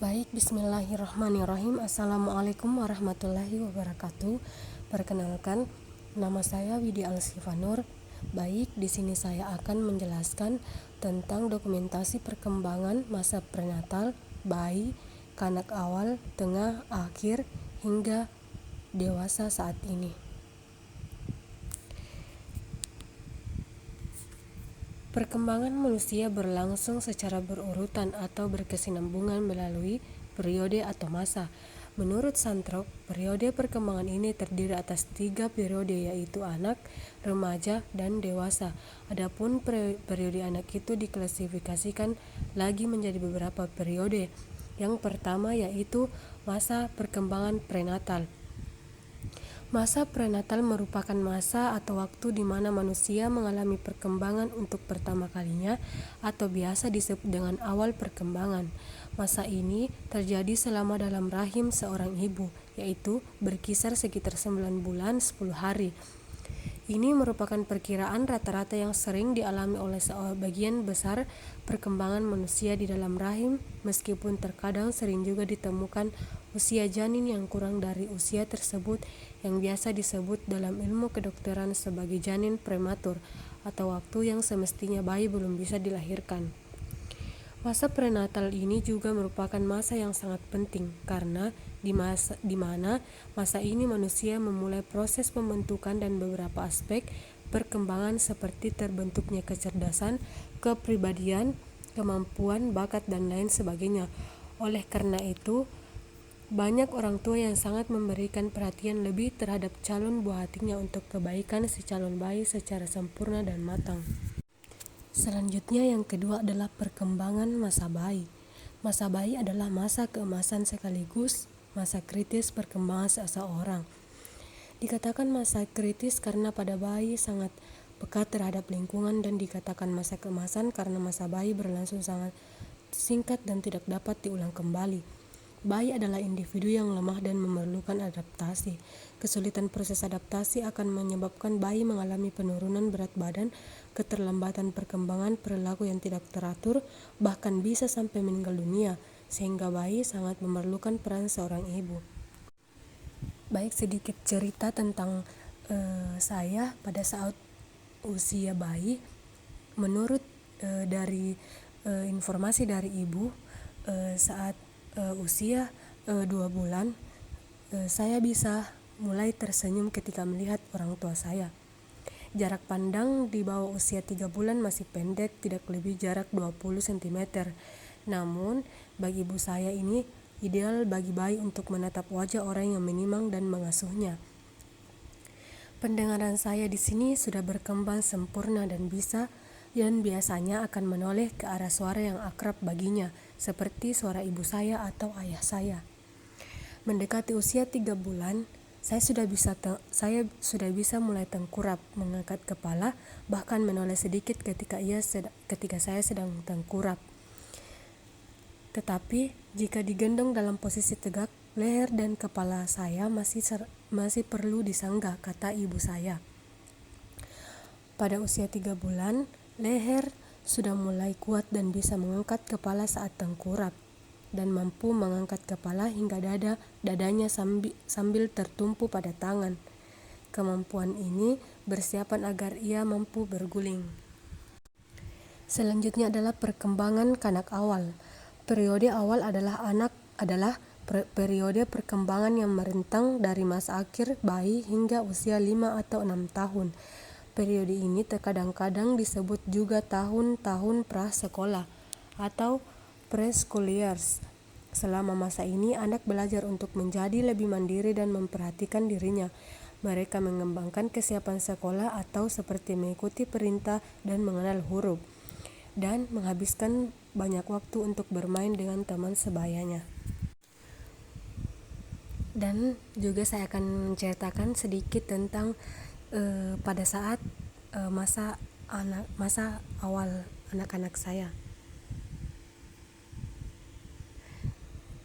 Baik, bismillahirrahmanirrahim. Assalamualaikum warahmatullahi wabarakatuh. Perkenalkan, nama saya Widi Alsifanur. Baik, di sini saya akan menjelaskan tentang dokumentasi perkembangan masa prenatal, bayi, kanak awal, tengah, akhir, hingga dewasa saat ini. Perkembangan manusia berlangsung secara berurutan atau berkesinambungan melalui periode atau masa. Menurut Santrop, periode perkembangan ini terdiri atas 3 periode, yaitu anak, remaja, dan dewasa. Adapun periode anak itu diklasifikasikan lagi menjadi beberapa periode. Yang pertama yaitu masa perkembangan prenatal. Masa prenatal merupakan masa atau waktu di mana manusia mengalami perkembangan untuk pertama kalinya atau biasa disebut dengan awal perkembangan. Masa ini terjadi selama dalam rahim seorang ibu, yaitu berkisar sekitar 9 bulan 10 hari. Ini merupakan perkiraan rata-rata yang sering dialami oleh sebagian besar perkembangan manusia di dalam rahim, meskipun terkadang sering juga ditemukan usia janin yang kurang dari usia tersebut, yang biasa disebut dalam ilmu kedokteran sebagai janin prematur, atau waktu yang semestinya bayi belum bisa dilahirkan. Masa prenatal ini juga merupakan masa yang sangat penting karena di mana masa ini manusia memulai proses pembentukan dan beberapa aspek perkembangan seperti terbentuknya kecerdasan, kepribadian, kemampuan, bakat, dan lain sebagainya. Oleh karena itu, banyak orang tua yang sangat memberikan perhatian lebih terhadap calon buah hatinya untuk kebaikan si calon bayi secara sempurna dan matang. Selanjutnya yang kedua adalah perkembangan masa bayi. Masa bayi adalah masa keemasan sekaligus masa kritis perkembangan seseorang. Dikatakan masa kritis karena pada bayi sangat pekat terhadap lingkungan, dan dikatakan masa keemasan karena masa bayi berlangsung sangat singkat dan tidak dapat diulang kembali. Bayi adalah individu yang lemah dan memerlukan adaptasi. Kesulitan proses adaptasi akan menyebabkan bayi mengalami penurunan berat badan, keterlambatan perkembangan, perilaku yang tidak teratur, bahkan bisa sampai meninggal dunia, sehingga bayi sangat memerlukan peran seorang ibu. Baik, sedikit cerita tentang saya pada saat usia bayi. Menurut dari informasi dari ibu, saat usia 2 bulan, saya bisa mulai tersenyum ketika melihat orang tua saya. Jarak pandang di bawah usia 3 bulan masih pendek, tidak lebih jarak 20 cm. Namun, bagi ibu saya ini ideal bagi bayi untuk menatap wajah orang yang menimang dan mengasuhnya. Pendengaran saya di sini sudah berkembang sempurna dan biasanya akan menoleh ke arah suara yang akrab baginya, seperti suara ibu saya atau ayah saya. Mendekati usia 3 bulan, saya sudah bisa mulai tengkurap, mengangkat kepala, bahkan menoleh sedikit ketika saya sedang tengkurap. Tetapi jika digendong dalam posisi tegak, leher dan kepala saya masih perlu disanggah, kata ibu saya. Pada usia 3 bulan, leher sudah mulai kuat dan bisa mengangkat kepala saat tengkurap, dan mampu mengangkat kepala hingga dadanya sambil tertumpu pada tangan. Kemampuan ini bersiapan agar ia mampu berguling. Selanjutnya adalah perkembangan kanak awal. Periode awal adalah periode perkembangan yang merentang dari masa akhir bayi hingga usia 5 atau 6 tahun. Periode ini terkadang-kadang disebut juga tahun-tahun prasekolah atau preschoolers. Selama masa ini, anak belajar untuk menjadi lebih mandiri dan memperhatikan dirinya. Mereka mengembangkan kesiapan sekolah atau seperti mengikuti perintah dan mengenal huruf, dan menghabiskan banyak waktu untuk bermain dengan teman sebayanya. Dan juga saya akan menceritakan sedikit tentang pada saat masa awal anak-anak saya.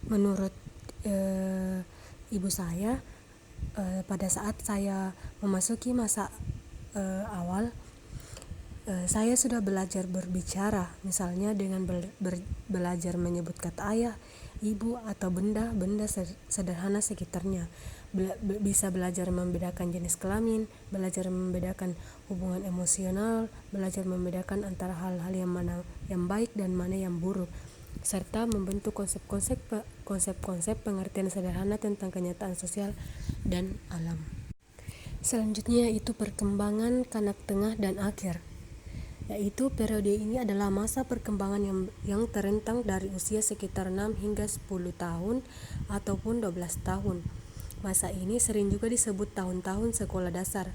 Menurut ibu saya, pada saat saya memasuki masa awal, saya sudah belajar berbicara, misalnya dengan belajar menyebut kata ayah, ibu, atau benda-benda sederhana sekitarnya. Bisa belajar membedakan jenis kelamin, belajar membedakan hubungan emosional, belajar membedakan antara hal-hal yang mana yang baik dan mana yang buruk, serta membentuk konsep-konsep pengertian sederhana tentang kenyataan sosial dan alam. Selanjutnya itu perkembangan kanak tengah dan akhir, yaitu periode ini adalah masa perkembangan yang terentang dari usia sekitar 6 hingga 10 tahun ataupun 12 tahun. Masa ini sering juga disebut tahun-tahun sekolah dasar.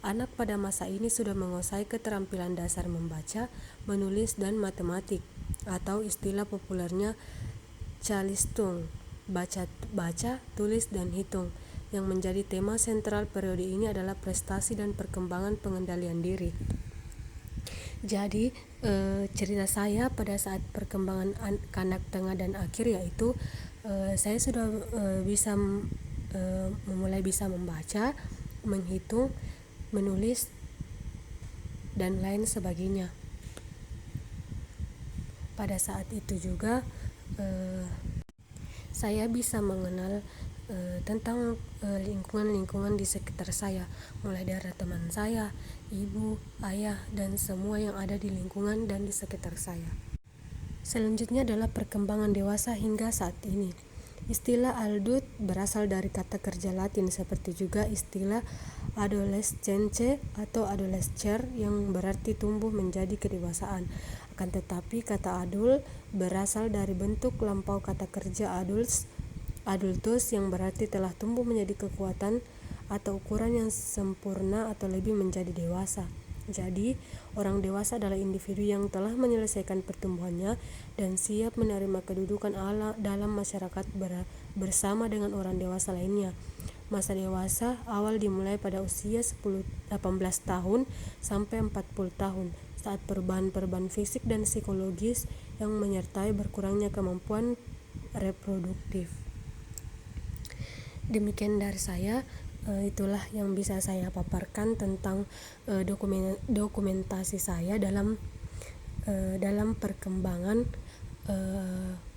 Anak pada masa ini sudah menguasai keterampilan dasar membaca, menulis, dan matematik, atau istilah populernya Calistung, baca, tulis, dan hitung. Yang menjadi tema sentral periode ini adalah prestasi dan perkembangan pengendalian diri. Jadi cerita saya pada saat perkembangan kanak tengah dan akhir, yaitu saya sudah mulai bisa membaca, menghitung, menulis, dan lain sebagainya. Pada saat itu juga saya bisa mengenal tentang lingkungan di sekitar saya, mulai dari teman saya, ibu, ayah, dan semua yang ada di lingkungan dan di sekitar saya. Selanjutnya adalah perkembangan dewasa hingga saat ini. Istilah adult berasal dari kata kerja Latin, seperti juga istilah adolescence atau adolescer yang berarti tumbuh menjadi kedewasaan. Akan tetapi kata adult berasal dari bentuk lampau kata kerja adultus yang berarti telah tumbuh menjadi kekuatan atau ukuran yang sempurna atau lebih menjadi dewasa. Jadi, orang dewasa adalah individu yang telah menyelesaikan pertumbuhannya dan siap menerima kedudukan dalam masyarakat bersama dengan orang dewasa lainnya. Masa dewasa awal dimulai pada usia 18 tahun sampai 40 tahun, saat perubahan-perubahan fisik dan psikologis yang menyertai berkurangnya kemampuan reproduktif. Demikian dari saya, itulah yang bisa saya paparkan tentang dokumentasi saya dalam perkembangan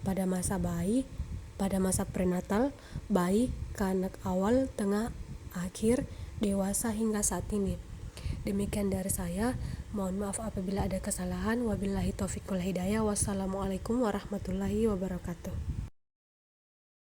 pada masa bayi, pada masa prenatal, bayi, kanak awal, tengah, akhir, dewasa hingga saat ini. Demikian dari saya, mohon maaf apabila ada kesalahan. Wabillahi taufiq wal hidayah. Wassalamualaikum warahmatullahi wabarakatuh.